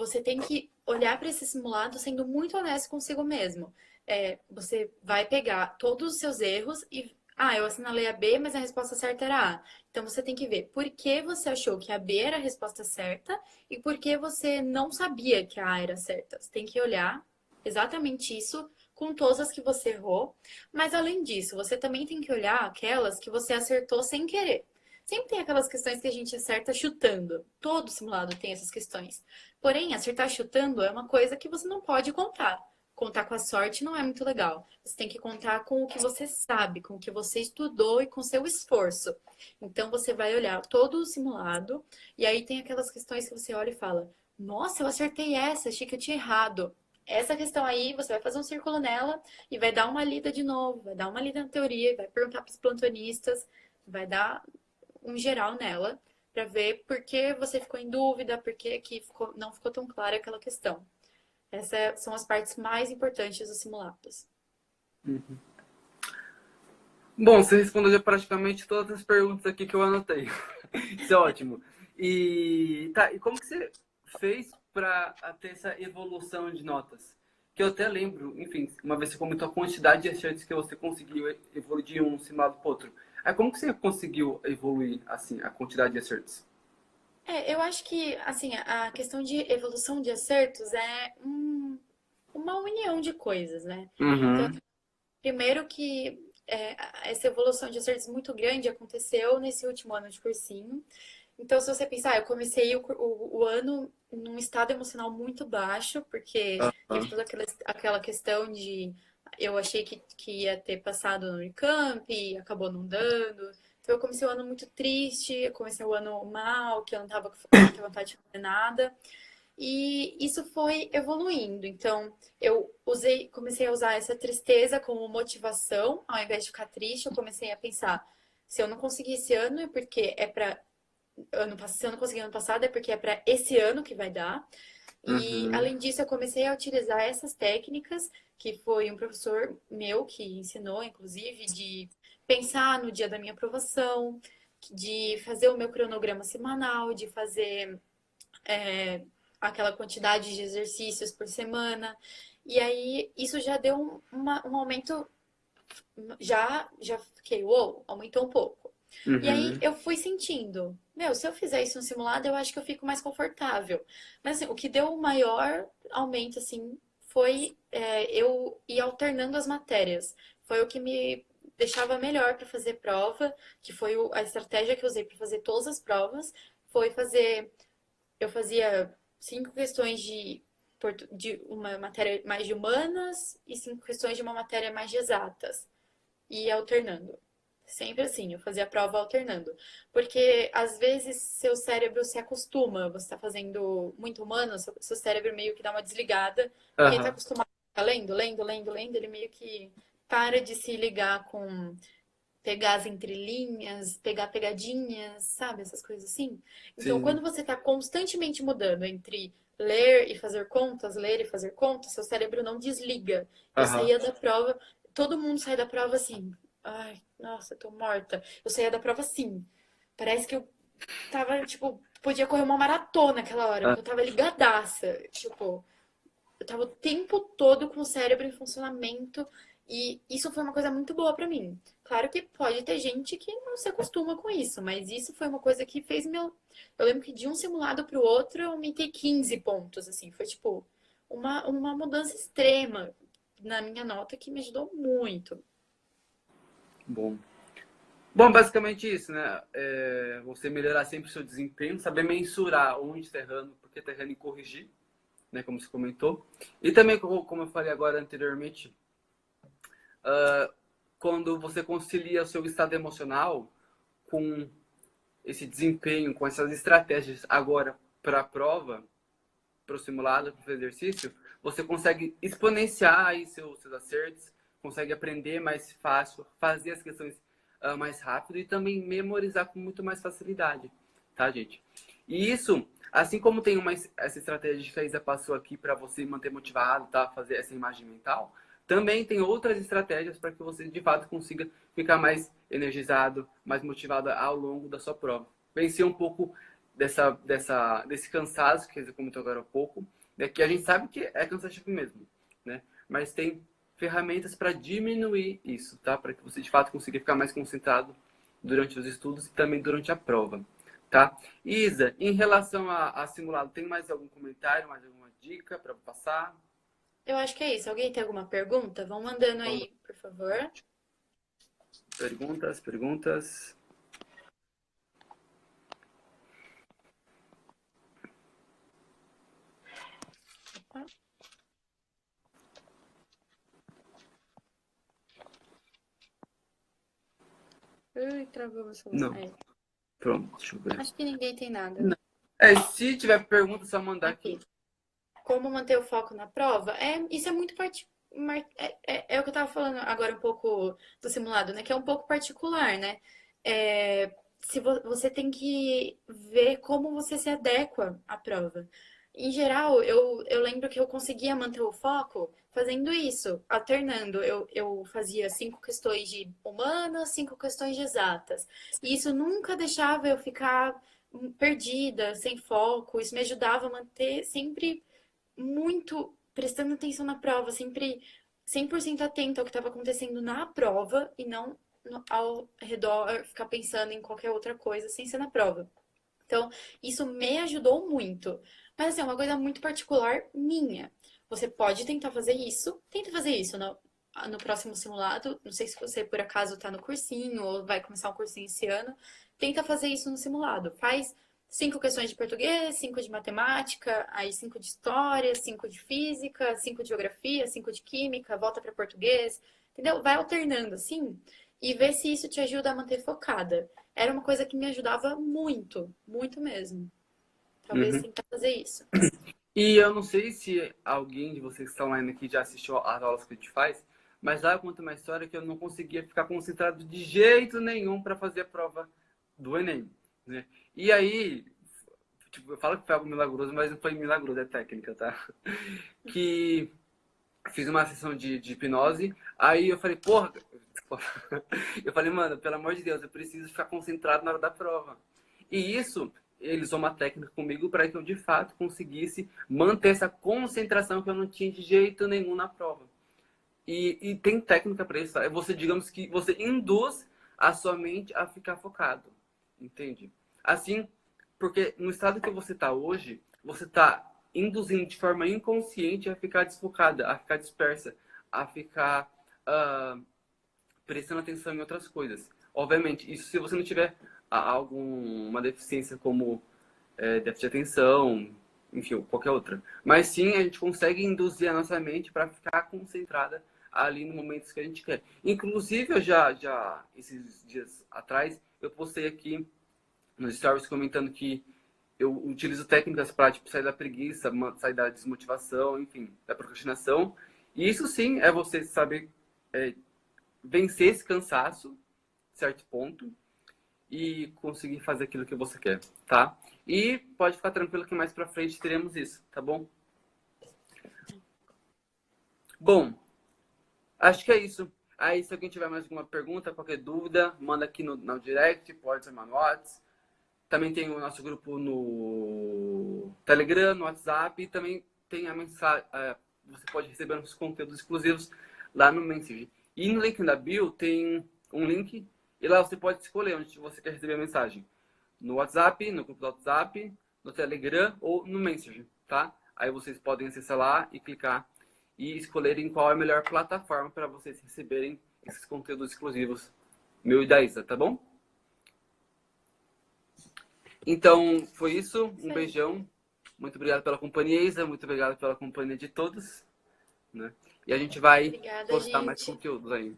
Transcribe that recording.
você tem que olhar para esse simulado sendo muito honesto consigo mesmo. Você vai pegar todos os seus erros e, eu assinalei a B, mas a resposta certa era A. Então você tem que ver por que você achou que a B era a resposta certa e por que você não sabia que a A era certa. Você tem que olhar exatamente isso com todas as que você errou. Mas além disso, você também tem que olhar aquelas que você acertou sem querer. Sempre tem aquelas questões que a gente acerta chutando. Todo simulado tem essas questões. Porém, acertar chutando é uma coisa que você não pode contar. Contar com a sorte não é muito legal. Você tem que contar com o que você sabe, com o que você estudou e com o seu esforço. Então, você vai olhar todo o simulado e aí tem aquelas questões que você olha e fala: Nossa, eu acertei essa, achei que eu tinha errado. Essa questão aí, você vai fazer um círculo nela e vai dar uma lida de novo, vai dar uma lida na teoria, vai perguntar para os plantonistas, vai dar um geral nela para ver por que você ficou em dúvida, por que não ficou tão clara aquela questão. Essas são as partes mais importantes dos simulados. Bom, você respondeu já praticamente todas as perguntas aqui que eu anotei. Isso é ótimo. E como que você fez para ter essa evolução de notas? Que eu até lembro, enfim, uma vez você comentou a quantidade de acertos que você conseguiu evoluir de um simulado para outro. Aí como que você conseguiu evoluir, assim, a quantidade de acertos? Eu acho que, assim, a questão de evolução de acertos é uma união de coisas, né? Então, Uhum. primeiro que essa evolução de acertos muito grande aconteceu nesse último ano de cursinho. Então, se você pensar, eu comecei o ano num estado emocional muito baixo, porque teve Aham. toda aquela questão de eu achei que ia ter passado no Unicamp, e acabou não dando. Então, eu comecei o ano muito triste, eu comecei o ano mal, que eu não tava com muita vontade de fazer nada. E isso foi evoluindo. Então, comecei a usar essa tristeza como motivação, ao invés de ficar triste, eu comecei a pensar, se eu não conseguir esse ano é porque é para se eu não consegui ano passado, é porque é para esse ano que vai dar. E Uhum. além disso, eu comecei a utilizar essas técnicas, que foi um professor meu que ensinou, inclusive, de pensar no dia da minha aprovação, de fazer o meu cronograma semanal, de fazer aquela quantidade de exercícios por semana. E aí, isso já deu um aumento, já fiquei, uou, aumentou um pouco. E aí Uhum. eu fui sentindo, se eu fizer isso no simulado, eu acho que eu fico mais confortável. Mas assim, o que deu o maior aumento, assim, foi eu ir alternando as matérias. Foi o que me deixava melhor para fazer prova, que foi a estratégia que eu usei para fazer todas as provas, foi fazer, eu fazia 5 questões de uma matéria mais de humanas e 5 questões de uma matéria mais de exatas e ia alternando. Sempre assim, eu fazia a prova alternando. Porque às vezes seu cérebro se acostuma, você está fazendo muito humano, seu cérebro meio que dá uma desligada, porque ele está Aham. acostumado a ficar lendo, lendo, lendo, lendo, ele meio que para de se ligar com pegar as entrelinhas, pegar pegadinhas, sabe? Essas coisas assim. Então, Sim. quando você está constantemente mudando entre ler e fazer contas, seu cérebro não desliga. Eu Aham. saía da prova, todo mundo sai da prova assim, ai, nossa, eu tô morta. Eu saía da prova assim. Parece que eu tava, tipo, podia correr uma maratona naquela hora, Ah, porque eu tava ligadaça. Tipo, eu tava o tempo todo com o cérebro em funcionamento e isso foi uma coisa muito boa pra mim. Claro que pode ter gente que não se acostuma com isso, mas isso foi uma coisa que fez meu. Eu lembro que de um simulado pro outro eu aumentei 15 pontos, assim. Foi tipo uma mudança extrema na minha nota que me ajudou muito. bom. Bom, basicamente isso, né? Você melhorar sempre o seu desempenho, saber mensurar onde está errando, porque está errando e corrigir, né? Como você comentou. E também, como eu falei agora anteriormente, quando você concilia o seu estado emocional com esse desempenho, com essas estratégias agora para a prova, para o simulado, para o exercício, você consegue exponenciar aí seus acertos, consegue aprender mais fácil, fazer as questões mais rápido e também memorizar com muito mais facilidade, tá, gente? E isso, assim como tem essa estratégia que a Isa passou aqui para você manter motivado, tá, fazer essa imagem mental, também tem outras estratégias para que você de fato consiga ficar mais energizado, mais motivado ao longo da sua prova. Vencer um pouco desse cansaço que você comentou agora há pouco, né? Que a gente sabe que é cansativo mesmo, né? Mas tem ferramentas para diminuir isso, tá? Para que você de fato consiga ficar mais concentrado durante os estudos e também durante a prova, tá? Isa, em relação a simulado, tem mais algum comentário, mais alguma dica para passar? Eu acho que é isso. Alguém tem alguma pergunta? Vão mandando Vamos. aí, por favor. Perguntas. Opa. Ui, travou meu celular. Não. É. Pronto, deixa eu ver. Acho que ninguém tem nada. Não. Se tiver pergunta, é só mandar aqui. Aqui. Como manter o foco na prova? Isso é muito é o que eu tava falando agora um pouco do simulado, né? Que é um pouco particular, né? Se você tem que ver como você se adequa à prova. Em geral, eu lembro que eu conseguia manter o foco fazendo isso, alternando. Eu fazia 5 questões de humanas, 5 questões de exatas. E isso nunca deixava eu ficar perdida, sem foco. Isso me ajudava a manter sempre muito prestando atenção na prova, sempre 100% atenta ao que estava acontecendo na prova e não ao redor, ficar pensando em qualquer outra coisa sem ser na prova. Então, isso me ajudou muito. Mas, assim, é uma coisa muito particular minha. Você pode tentar fazer isso. Tenta fazer isso no próximo simulado. Não sei se você, por acaso, está no cursinho ou vai começar um cursinho esse ano. Tenta fazer isso no simulado. Faz 5 questões de português, 5 de matemática, aí 5 de história, 5 de física, 5 de geografia, 5 de química, volta para português. Entendeu? Vai alternando, assim, e vê se isso te ajuda a manter focada. Era uma coisa que me ajudava muito, muito mesmo. Talvez Uhum. tentar fazer isso. E eu não sei se alguém de vocês que estão online aqui já assistiu às aulas que a gente faz, mas lá eu conto uma história que eu não conseguia ficar concentrado de jeito nenhum para fazer a prova do Enem, né? E aí, tipo, eu falo que foi algo milagroso, mas não foi milagroso, é técnica, tá? Que fiz uma sessão de hipnose, aí eu falei, porra, eu falei, mano, pelo amor de Deus, eu preciso ficar concentrado na hora da prova. E isso, ele usou uma técnica comigo para que eu, de fato, conseguisse manter essa concentração que eu não tinha de jeito nenhum na prova. E tem técnica para isso, tá? Você, digamos que você induz a sua mente a ficar focado, entende? Assim, porque no estado que você está hoje, você está induzindo de forma inconsciente a ficar desfocada, a ficar dispersa, a ficar prestando atenção em outras coisas. Obviamente, isso se você não tiver alguma deficiência como déficit de atenção, enfim, qualquer outra. Mas sim, a gente consegue induzir a nossa mente para ficar concentrada ali no momento que a gente quer. Inclusive, eu já esses dias atrás, eu postei aqui nos stories comentando que eu utilizo técnicas para tipo, sair da preguiça, sair da desmotivação, enfim, da procrastinação. E isso sim é você saber vencer esse cansaço, certo ponto, e conseguir fazer aquilo que você quer, tá? E pode ficar tranquilo que mais pra frente teremos isso, tá bom? Bom, acho que é isso. Aí, se alguém tiver mais alguma pergunta, qualquer dúvida, manda aqui no direct, pode chamar no WhatsApp. Também tem o nosso grupo no Telegram, no WhatsApp, e também tem a mensagem, você pode receber nossos conteúdos exclusivos lá no Messenger. E no link da bio tem um link, e lá você pode escolher onde você quer receber a mensagem. No WhatsApp, no grupo do WhatsApp, no Telegram ou no Messenger, tá? Aí vocês podem acessar lá e clicar e escolherem qual é a melhor plataforma para vocês receberem esses conteúdos exclusivos meu e da Isa, tá bom? Então, foi isso. Um beijão. Muito obrigado pela companhia, Isa. Muito obrigado pela companhia de todos, né? E a gente vai Obrigada, postar mais gente. conteúdos aí.